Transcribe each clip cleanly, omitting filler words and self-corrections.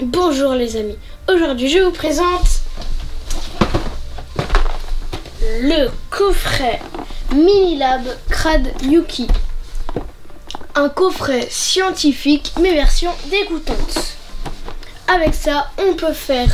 Bonjour les amis, aujourd'hui je vous présente le coffret Minilab Crade Yuki. Un coffret scientifique mais version dégoûtante. Avec ça on peut faire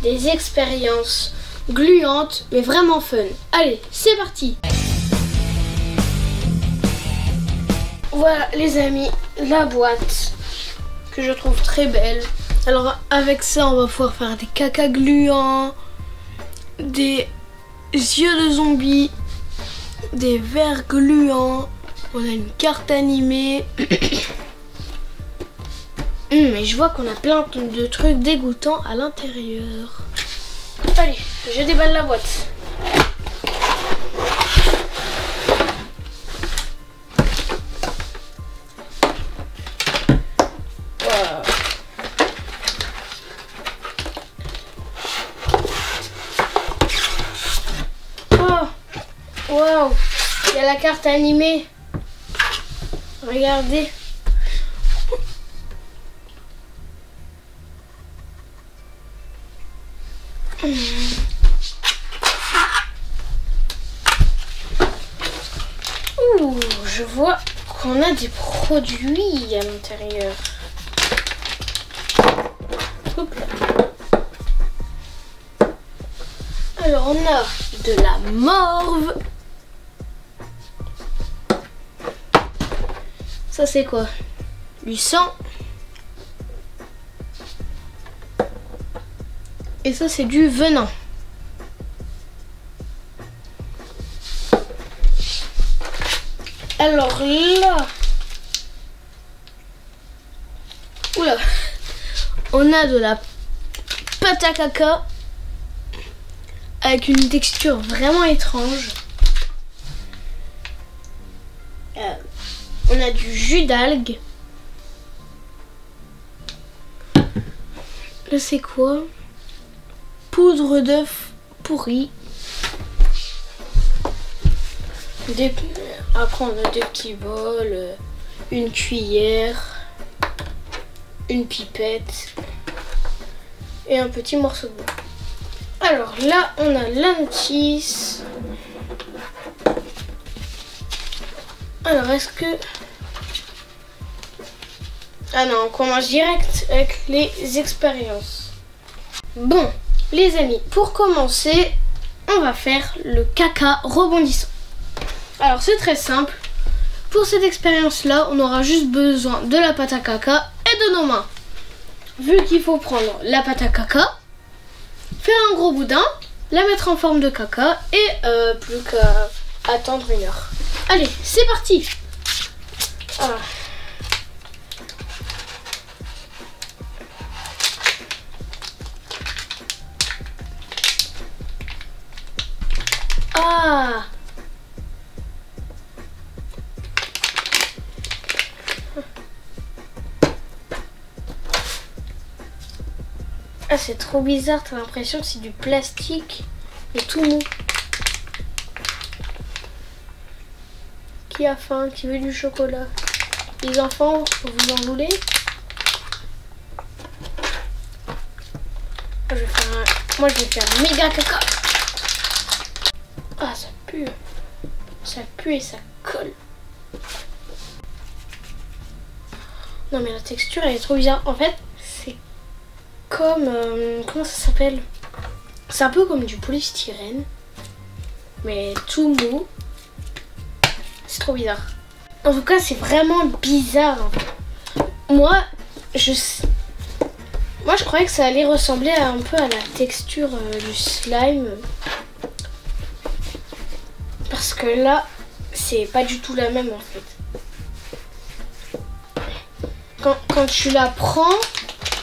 des expériences gluantes mais vraiment fun. Allez, c'est parti. Voilà les amis, la boîte que je trouve très belle. Alors avec ça on va pouvoir faire des caca gluants, des yeux de zombies, des vers gluants, on a une carte animée. Mais je vois qu'on a plein de trucs dégoûtants à l'intérieur. Allez, je déballe la boîte. Waouh, il y a la carte animée. Regardez. Ouh, je vois qu'on a des produits à l'intérieur. Alors on a de la morve. Ça c'est quoi? Du sang. Et ça c'est du venin. Alors là, oula, on a de la pâte à caca avec une texture vraiment étrange. On a du jus d'algues. Là c'est quoi? Poudre d'œuf pourri. Après on a deux petits bols, une cuillère, une pipette et un petit morceau de bois. Alors là on a la notice. Alors est-ce que... Ah non, on commence direct avec les expériences. Bon, les amis, pour commencer, on va faire le caca rebondissant. Alors c'est très simple. Pour cette expérience-là, on aura juste besoin de la pâte à caca et de nos mains. Vu qu'il faut prendre la pâte à caca, faire un gros boudin, la mettre en forme de caca et plus qu'à attendre 1 heure. Allez, c'est parti. Ah. Ah. Ah, c'est trop bizarre, t'as l'impression que c'est du plastique et tout mou. Qui a faim? Qui veut du chocolat? Les enfants, vous en voulez? Moi je vais faire méga caca. Ah, ça pue. Ça pue et ça colle. Non mais la texture elle est trop bizarre. En fait c'est comme... comment ça s'appelle? C'est un peu comme du polystyrène. Mais tout mou. C'est trop bizarre. En tout cas c'est vraiment bizarre. Moi je croyais que ça allait ressembler un peu à la texture du slime. Parce que là, c'est pas du tout la même en fait. Quand tu la prends,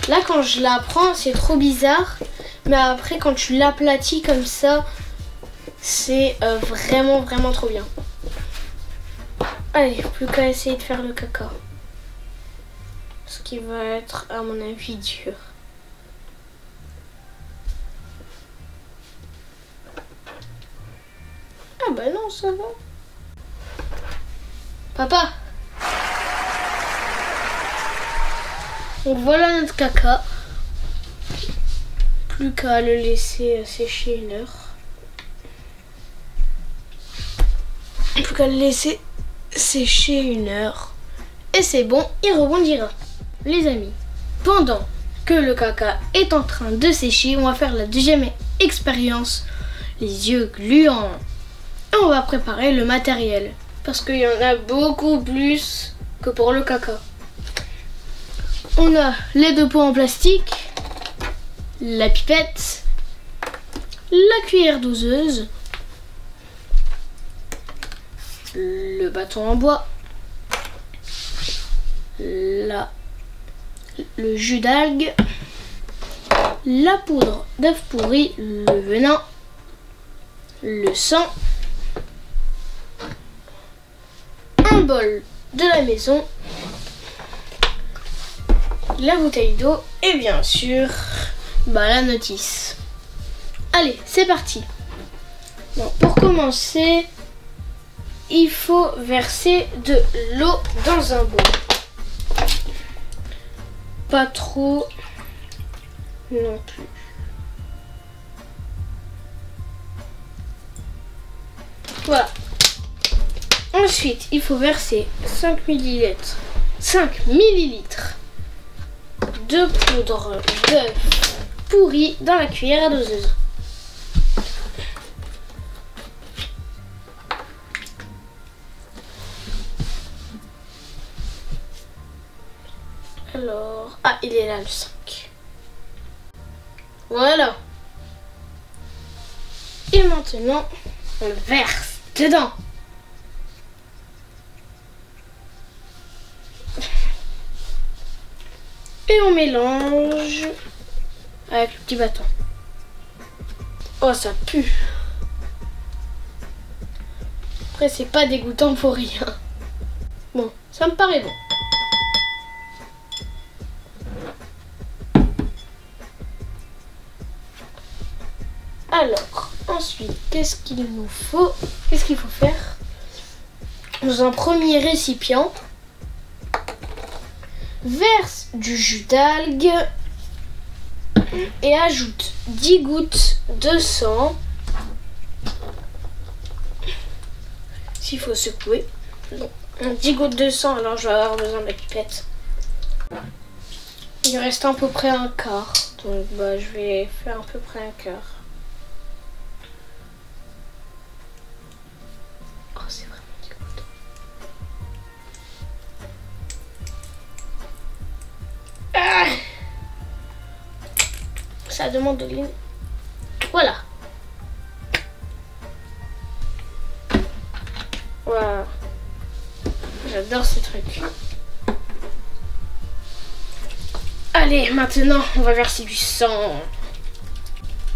là quand je la prends, c'est trop bizarre. Mais après quand tu l'aplatis comme ça, c'est vraiment trop bien. Allez, plus qu'à essayer de faire le caca. Ce qui va être à mon avis dur. Ah bah non, ça va. Papa. Donc voilà notre caca. plus qu'à le laisser sécher 1 heure. Plus qu'à le laisser sécher 1 heure. Et c'est bon, il rebondira. Les amis, pendant que le caca est en train de sécher, on va faire la deuxième expérience. Les yeux gluants. Et on va préparer le matériel. Parce qu'il y en a beaucoup plus que pour le caca. On a les 2 pots en plastique, la pipette, la cuillère doseuse, le bâton en bois, le jus d'algue, la poudre d'œuf pourri, le venin, le sang, un bol de la maison, la bouteille d'eau et bien sûr la notice. Allez, c'est parti. Bon, pour commencer, il faut verser de l'eau dans un bol. Pas trop non plus. Voilà. Ensuite, il faut verser 5 millilitres de poudre d'œuf pourri dans la cuillère à doseuse. Alors, il est là le 5. Voilà. Et maintenant, on verse dedans. Et on mélange avec le petit bâton. Oh, ça pue. Après, c'est pas dégoûtant pour rien. Bon, ça me paraît bon. Alors, ensuite, qu'est-ce qu'il nous faut? Qu'est-ce qu'il faut faire? Dans un premier récipient, verse du jus d'algue et ajoute 10 gouttes de sang. S'il faut secouer. Bon, 10 gouttes de sang, alors je vais avoir besoin de la pipette. Il reste à peu près un quart, donc je vais faire à peu près un quart. Oh, c'est vraiment dégoûtant. Ça demande de l'énergie. Voilà. Voilà. J'adore ce truc. Allez, maintenant, on va verser du sang.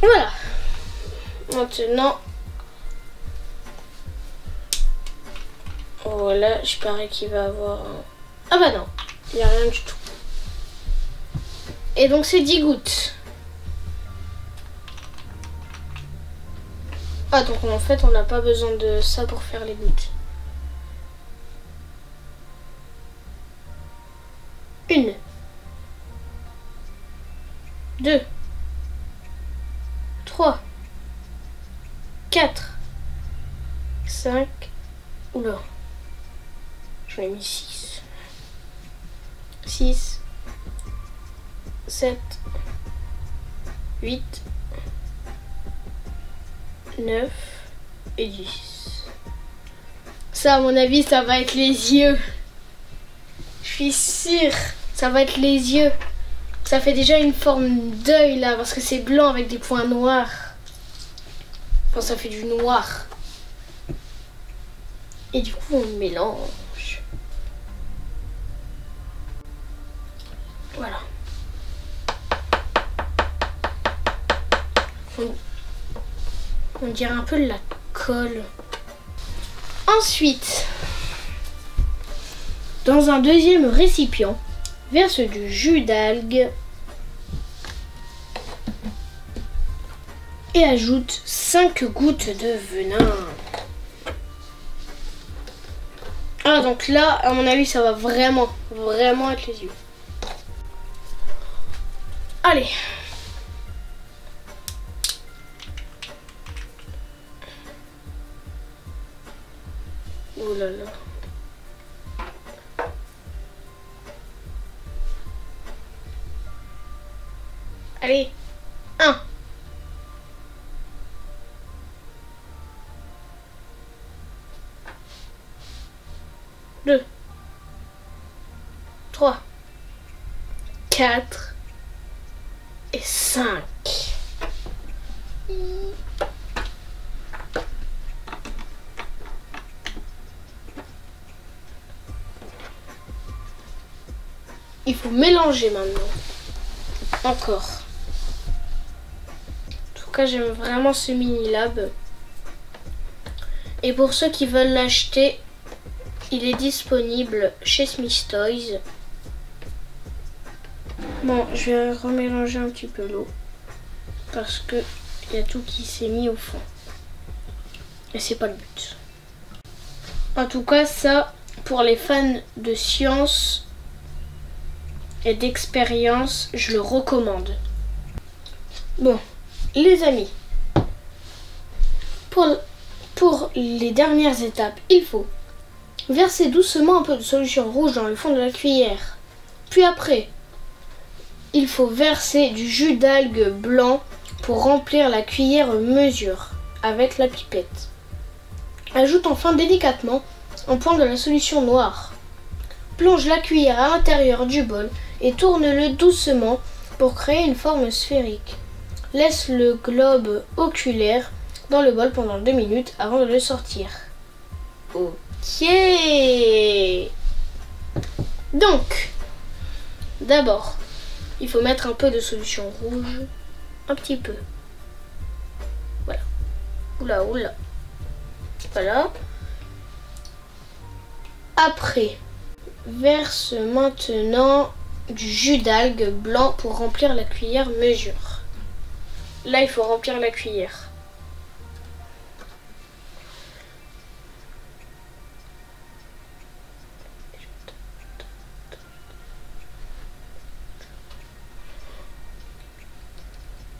Voilà. Maintenant. Voilà, je parie qu'il va avoir un... Ah bah non, il n'y a rien du tout. Et donc c'est 10 gouttes. Ah, donc en fait, on n'a pas besoin de ça pour faire les gouttes. 1, 2, 3, 4, 5. Oula. J'en ai mis 6. 6, 7, 8, 9 et 10. Ça, à mon avis, ça va être les yeux. Je suis sûre, ça va être les yeux. Ça fait déjà une forme d'œil là, parce que c'est blanc avec des points noirs. Enfin, ça fait du noir. Et du coup, on mélange. Voilà. On dirait un peu de la colle. Ensuite, dans un deuxième récipient, verse du jus d'algue et ajoute 5 gouttes de venin. Ah, donc là, à mon avis, ça va vraiment être les yeux. Allez. Oh là là. Allez, 1. 2. 3. 4. Et 5. Il faut mélanger maintenant. Encore. En tout cas, j'aime vraiment ce mini lab. Et pour ceux qui veulent l'acheter, il est disponible chez Smith Toys. Bon, je vais remélanger un petit peu l'eau. Parce que il y a tout qui s'est mis au fond. Et c'est pas le but. En tout cas, ça, pour les fans de science et d'expérience, je le recommande. Bon, les amis, pour les dernières étapes, il faut verser doucement un peu de solution rouge dans le fond de la cuillère. Puis après, il faut verser du jus d'algue blanc pour remplir la cuillère mesure avec la pipette. Ajoute enfin délicatement un point de la solution noire. Plonge la cuillère à l'intérieur du bol et tourne-le doucement pour créer une forme sphérique. Laisse le globe oculaire dans le bol pendant 2 minutes avant de le sortir. Ok. Donc, d'abord, il faut mettre un peu de solution rouge. Un petit peu. Voilà. Oula, oula. Voilà. Après, verse maintenant du jus d'algue blanc pour remplir la cuillère mesure. Là, il faut remplir la cuillère.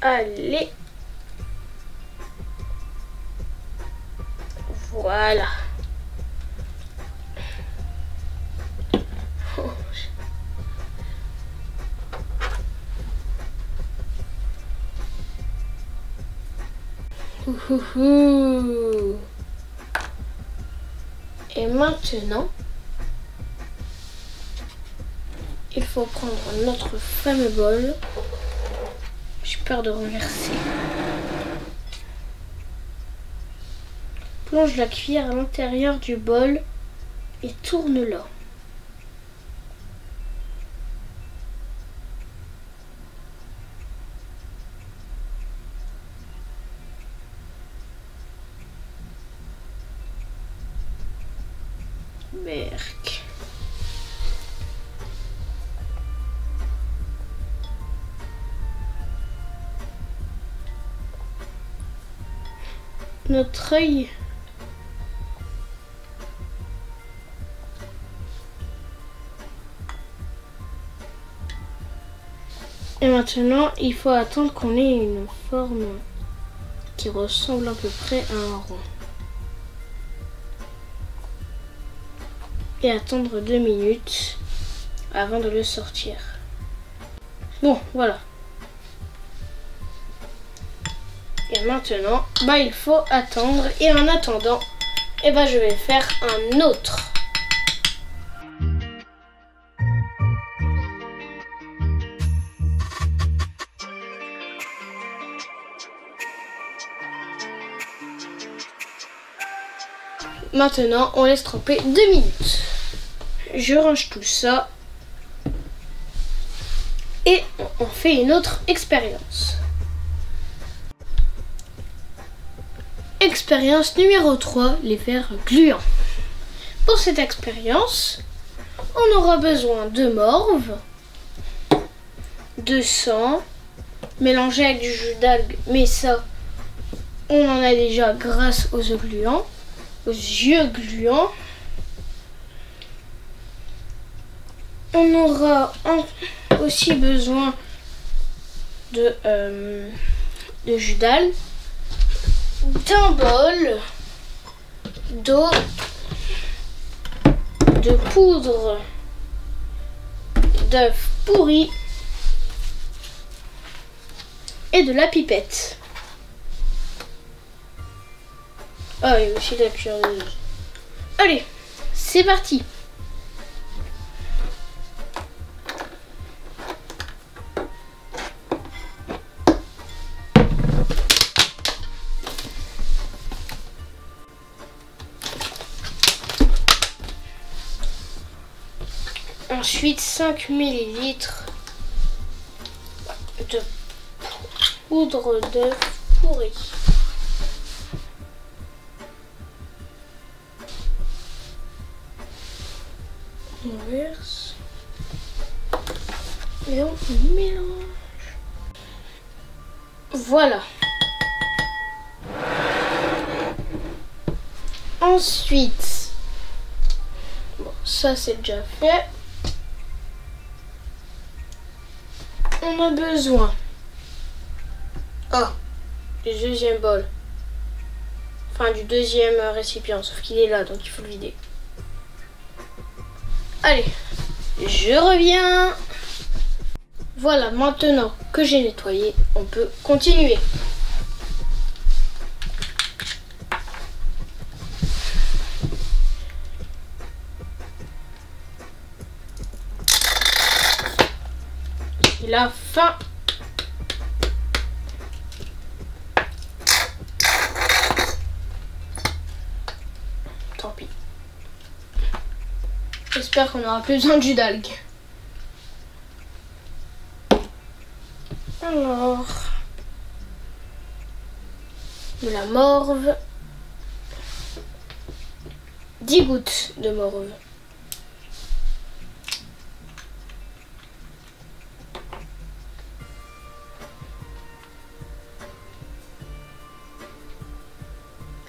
Allez. Voilà. Et maintenant, il faut prendre notre fameux bol. J'ai peur de renverser. Plonge la cuillère à l'intérieur du bol et tourne-la. Berk. Notre œil et maintenant il faut attendre qu'on ait une forme qui ressemble à peu près à un rond et attendre 2 minutes avant de le sortir. Bon, voilà. Et maintenant, il faut attendre. Et en attendant, je vais faire un autre. Maintenant, on laisse tremper 2 minutes. Je range tout ça. Et on fait une autre expérience. Expérience numéro 3, les verres gluants. Pour cette expérience, on aura besoin de morve, de sang, mélangé avec du jus d'algue, mais ça, on en a déjà grâce aux œufs gluants, aux yeux gluants. On aura aussi besoin de jus d'algue, d'un bol, d'eau de poudre d'œuf pourri et de la pipette. Ah, il y a aussi la cureuse. Allez, c'est parti. Ensuite, 5 ml de poudre d'œuf pourri. On verse et on mélange. Voilà. Ensuite, bon, ça c'est déjà fait. On a besoin du deuxième bol, enfin du deuxième récipient, sauf qu'il est là donc il faut le vider. Allez, je reviens. Voilà, maintenant que j'ai nettoyé, on peut continuer. La fin. Tant pis. J'espère qu'on n'aura plus besoin de jus d'algues. Alors, de la morve. 10 gouttes de morve.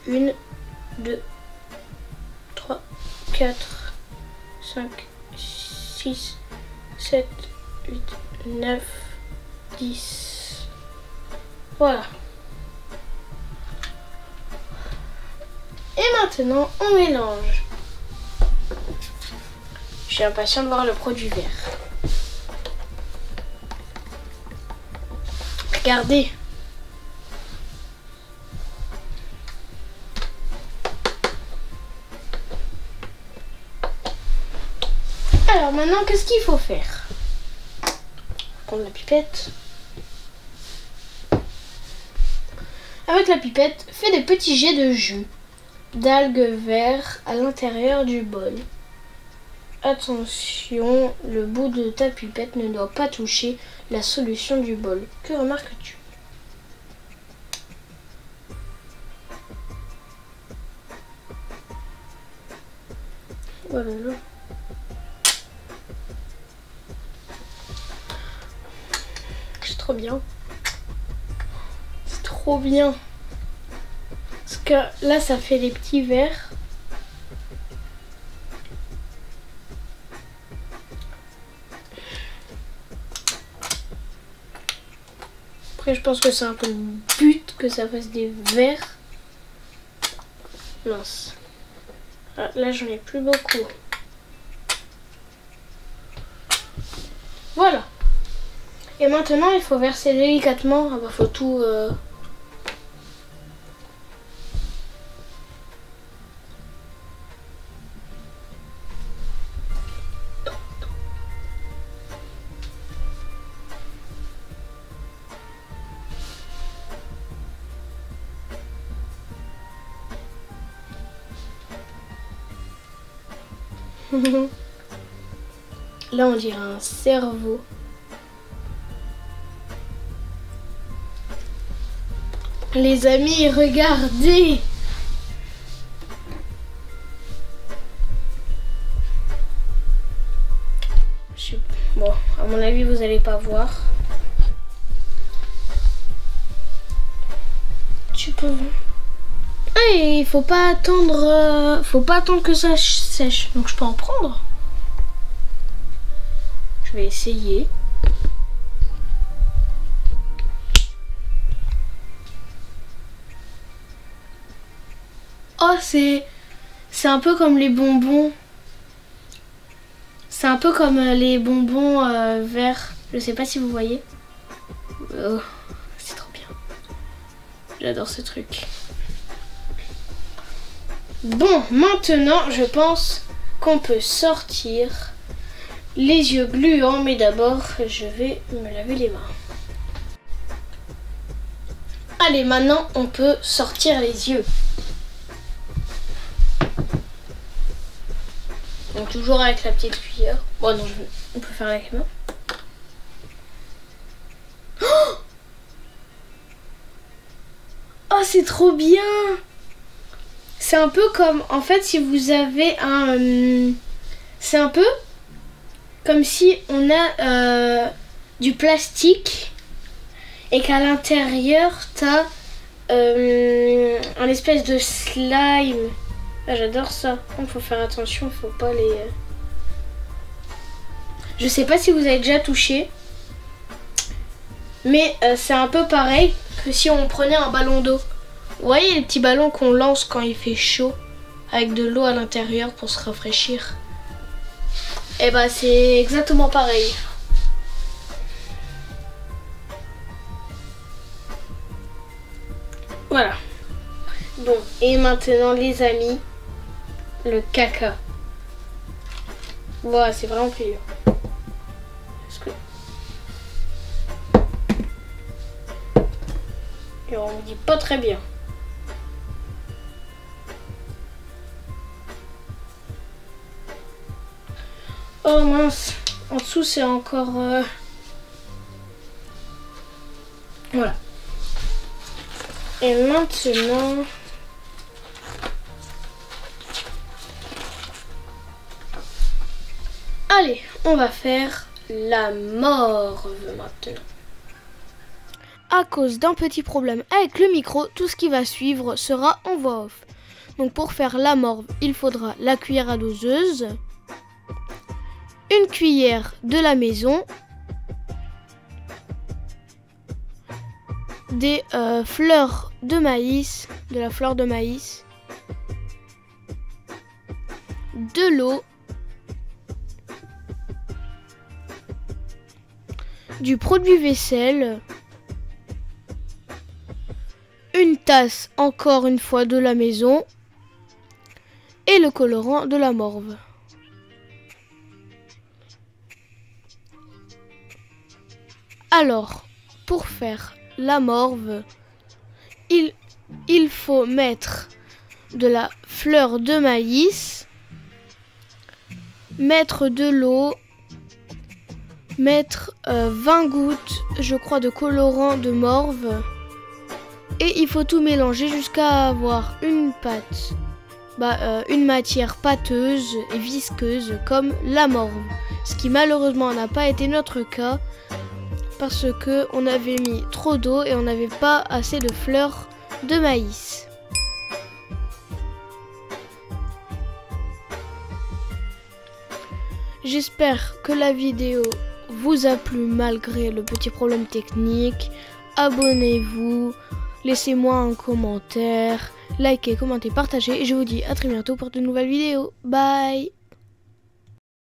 Une, 2, 3, 4, 5, 6, 7, 8, 9, 10. Voilà. Et maintenant, on mélange. Je suis impatient de voir le produit vert. Regardez. Alors maintenant, qu'est-ce qu'il faut faire? Prendre la pipette. Avec la pipette, fais des petits jets de jus d'algues verts à l'intérieur du bol. Attention, le bout de ta pipette ne doit pas toucher la solution du bol. Que remarques-tu? Voilà. C'est trop bien. C'est trop bien. Parce que là, ça fait des petits verres. Après, je pense que c'est un peu le but que ça fasse des verres. Mince. Ah, là, j'en ai plus beaucoup. Voilà. Et maintenant, il faut verser délicatement. Ah bah, faut tout... Là, on dirait un cerveau. Les amis, regardez! Bon, à mon avis, vous allez pas voir. Tu peux... Et il faut pas attendre que ça sèche. Donc je peux en prendre. Je vais essayer. Oh, c'est un peu comme les bonbons. C'est un peu comme les bonbons verts. Je sais pas si vous voyez. Oh, c'est trop bien. J'adore ce truc. Bon, maintenant, je pense qu'on peut sortir les yeux gluants. Mais d'abord, je vais me laver les mains. Allez, maintenant, on peut sortir les yeux. Donc, toujours avec la petite cuillère. Bon, non, on peut faire avec les mains. Oh, c'est trop bien! C'est un peu comme, en fait, si vous avez un... c'est un peu comme si on a du plastique et qu'à l'intérieur, t'as un espèce de slime. Ah, j'adore ça. Il faut faire attention, faut pas les... Je sais pas si vous avez déjà touché, mais c'est un peu pareil que si on prenait un ballon d'eau. Vous voyez les petits ballons qu'on lance quand il fait chaud, avec de l'eau à l'intérieur pour se rafraîchir? Et bah c'est exactement pareil. Voilà. Bon, et maintenant les amis, le caca. Voilà, c'est vraiment plus dur. Et on me dit pas très bien. Oh mince, en dessous c'est encore... Voilà. Et maintenant... Allez, on va faire la morve maintenant. À cause d'un petit problème avec le micro, tout ce qui va suivre sera en voix off. Donc pour faire la morve, il faudra la cuillère à doseuse, une cuillère de la maison, des fleurs de maïs, de la fleur de maïs, de l'eau, du produit vaisselle, une tasse encore une fois de la maison et le colorant de la morve. Alors, pour faire la morve, il faut mettre de la fleur de maïs, mettre de l'eau, mettre 20 gouttes, je crois, de colorant de morve. Et il faut tout mélanger jusqu'à avoir une pâte, une matière pâteuse et visqueuse comme la morve. Ce qui malheureusement n'a pas été notre cas parce que on avait mis trop d'eau et on n'avait pas assez de fleurs de maïs. J'espère que la vidéo vous a plu malgré le petit problème technique. Abonnez-vous, laissez-moi un commentaire, likez, commentez, partagez et je vous dis à très bientôt pour de nouvelles vidéos. Bye!